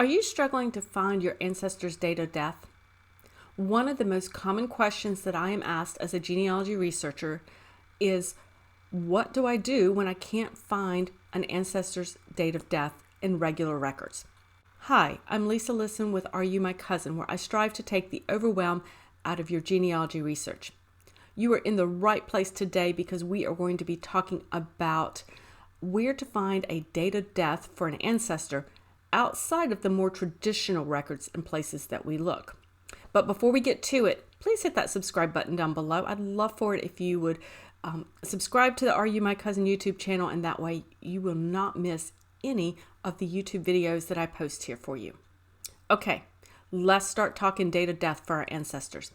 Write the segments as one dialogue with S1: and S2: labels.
S1: Are you struggling to find your ancestors' date of death? One of the most common questions that I am asked as a genealogy researcher is, what do I do when I can't find an ancestor's date of death in regular records? Hi, I'm Lisa Lisson with Are You My Cousin, where I strive to take the overwhelm out of your genealogy research. You are in the right place today because we are going to be talking about where to find a date of death for an ancestor outside of the more traditional records and places that we look. But before we get to it, please hit that subscribe button down below. I'd love for it if you would subscribe to the Are You My Cousin YouTube channel, and that way you will not miss any of the YouTube videos that I post here for you. Okay, let's start talking date of death for our ancestors.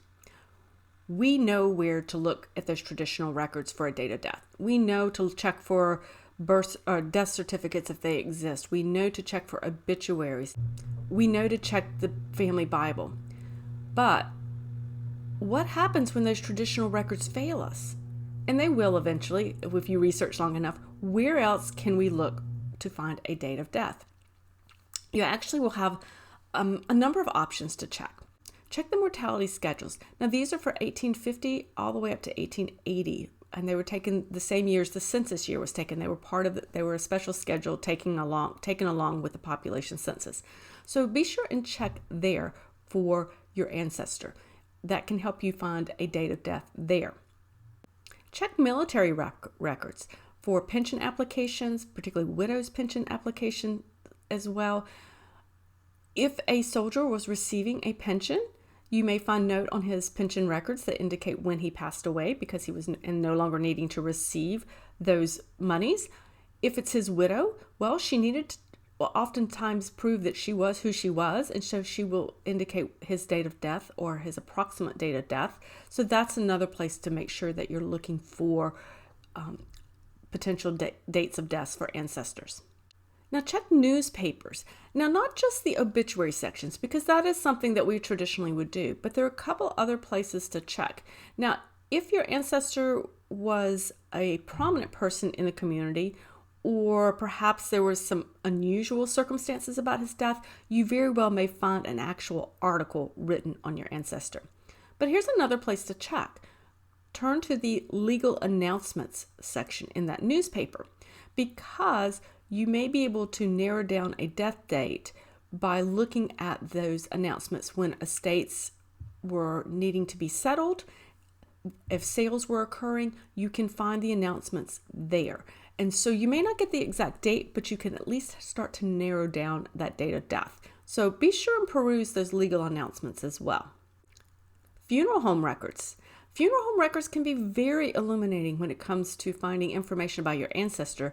S1: We know where to look at those traditional records for a date of death. We know to check for birth or death certificates if they exist. We know to check for obituaries. We know to check the family Bible. But what happens when those traditional records fail us? And they will eventually, if you research long enough. Where else can we look to find a date of death? You actually will have a number of options to check. Check the mortality schedules. Now, these are for 1850 all the way up to 1880, and they were taken the same years the census year was taken. They were they were a special schedule taken along with the population census. So be sure and check there for your ancestor. That can help you find a date of death there. Check military records for pension applications, particularly widow's pension application as well. If a soldier was receiving a pension, you may find note on his pension records that indicate when he passed away because he was no longer needing to receive those monies. If it's his widow, well, she needed to oftentimes prove that she was who she was, and so she will indicate his date of death or his approximate date of death. So that's another place to make sure that you're looking for potential dates of deaths for ancestors. Now check newspapers. Now, not just the obituary sections, because that is something that we traditionally would do, but there are a couple other places to check. Now, if your ancestor was a prominent person in the community, or perhaps there was some unusual circumstances about his death, you very well may find an actual article written on your ancestor. But here's another place to check. Turn to the legal announcements section in that newspaper, because you may be able to narrow down a death date by looking at those announcements when estates were needing to be settled. If sales were occurring, you can find the announcements there. And so you may not get the exact date, but you can at least start to narrow down that date of death. So be sure and peruse those legal announcements as well. Funeral home records. Funeral home records can be very illuminating when it comes to finding information about your ancestor.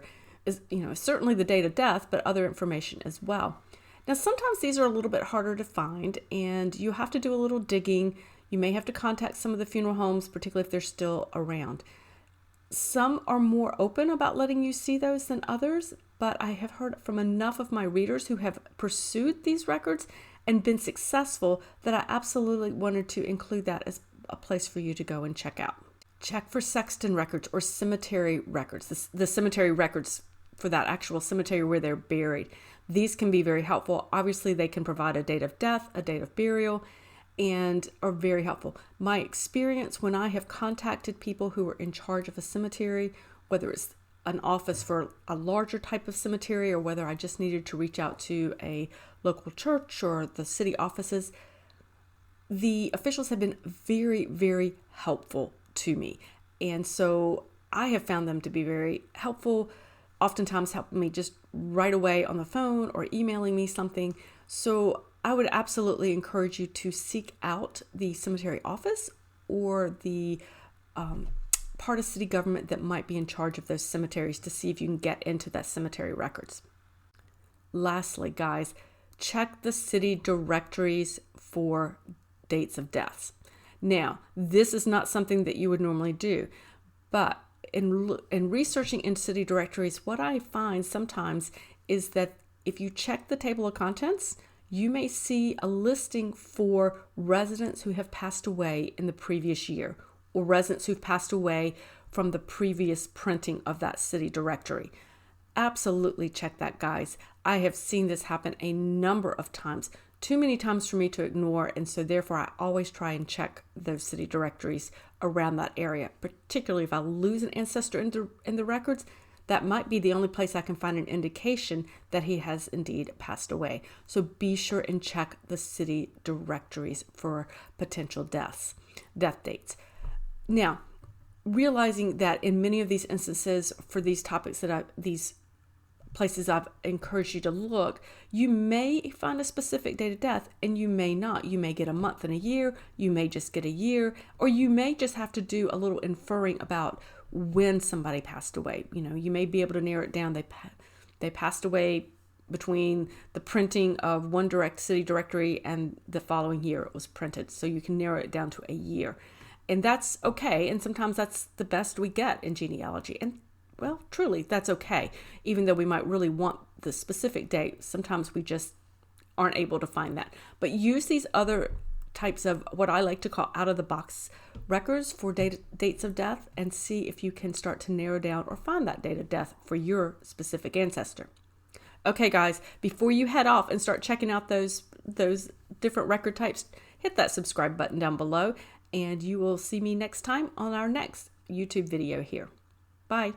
S1: Certainly the date of death, but other information as well. Now, sometimes these are a little bit harder to find, and you have to do a little digging. You may have to contact some of the funeral homes, particularly if they're still around. Some are more open about letting you see those than others, but I have heard from enough of my readers who have pursued these records and been successful that I absolutely wanted to include that as a place for you to go and check out. Check for sexton records or cemetery records, the cemetery records for that actual cemetery where they're buried. These can be very helpful. Obviously, they can provide a date of death, a date of burial, and are very helpful. My experience when I have contacted people who are in charge of a cemetery, whether it's an office for a larger type of cemetery or whether I just needed to reach out to a local church or the city offices, the officials have been very, very helpful to me. And so I have found them to be very helpful, oftentimes helping me just right away on the phone or emailing me something. So I would absolutely encourage you to seek out the cemetery office or the part of city government that might be in charge of those cemeteries to see if you can get into that cemetery records. Lastly, guys, check the city directories for dates of deaths. Now, this is not something that you would normally do, but in researching in city directories, what I find sometimes is that if you check the table of contents, you may see a listing for residents who have passed away in the previous year or residents who've passed away from the previous printing of that city directory. Absolutely check that, guys. I have seen this happen a number of times, too many times for me to ignore, and so therefore I always try and check those city directories around that area, particularly if I lose an ancestor in the records. That might be the only place I can find an indication that he has indeed passed away. So be sure and check the city directories for potential death dates. Now, realizing that in many of these instances for these topics these places I've encouraged you to look, you may find a specific date of death and you may not. You may get a month and a year, you may just get a year, or you may just have to do a little inferring about when somebody passed away. You may be able to narrow it down. They passed away between the printing of one city directory and the following year it was printed. So you can narrow it down to a year. And that's okay. And sometimes that's the best we get in genealogy. And well, truly, that's okay. Even though we might really want the specific date, sometimes we just aren't able to find that. But use these other types of what I like to call out-of-the-box records for dates of death and see if you can start to narrow down or find that date of death for your specific ancestor. Okay, guys, before you head off and start checking out those different record types, hit that subscribe button down below, and you will see me next time on our next YouTube video here. Bye.